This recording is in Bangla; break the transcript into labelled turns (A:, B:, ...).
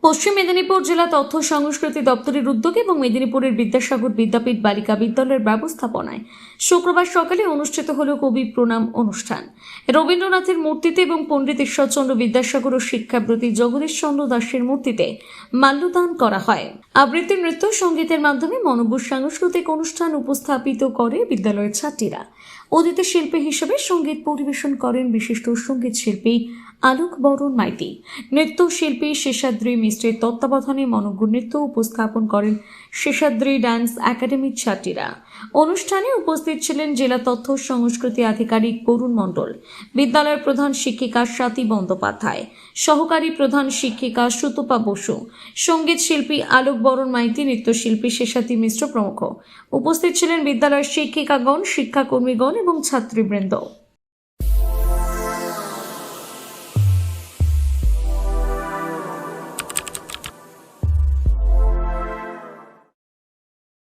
A: পশ্চিম মেদিনীপুর জেলা তথ্য সংস্কৃতি দপ্তরের উদ্যোগে এবং মেদিনীপুরের বিদ্যাসাগর বিদ্যাপীঠ বালিকা বিদ্যালয়ের ব্যবস্থাপনায় শুক্রবার সকালে অনুষ্ঠিত হল কবি প্রণাম অনুষ্ঠান। রবীন্দ্রনাথের মূর্তিতে এবং পণ্ডিত ঈশ্বরচন্দ্র বিদ্যাসাগর ও শিক্ষাব্রতী জগদীশচন্দ্র দাসের মূর্তিতে মাল্যদান করা হয়। আবৃত্তি, নৃত্য, সঙ্গীতের মাধ্যমে মনোজ্ঞ সাংস্কৃতিক অনুষ্ঠান উপস্থাপিত করে বিদ্যালয়ের ছাত্রীরা। অতিথি শিল্পী হিসেবে সঙ্গীত পরিবেশন করেন বিশিষ্ট সঙ্গীত শিল্পী আলোক বরণ মাইতি। নৃত্যশিল্পী শেষাদ্রি মিশ্রের তত্ত্বাবধানে মনোজ্ঞ নৃত্য উপস্থাপন করেন শেষাদ্রি ডান্স একাডেমির ছাত্রীরা। অনুষ্ঠানে উপস্থিত ছিলেন জেলা তথ্য সংস্কৃতি আধিকারিক বরুণ মণ্ডল, বিদ্যালয়ের প্রধান শিক্ষিকা স্বাতী বন্দ্যোপাধ্যায়, সহকারী প্রধান শিক্ষিকা সুতপা বসু, সঙ্গীত শিল্পী আলোক বরণ মাইতি, নৃত্যশিল্পী শেষাদ্রি মিশ্র প্রমুখ। উপস্থিত ছিলেন বিদ্যালয়ের শিক্ষিকাগণ, শিক্ষাকর্মীগণ এবং ছাত্রীবৃন্দ।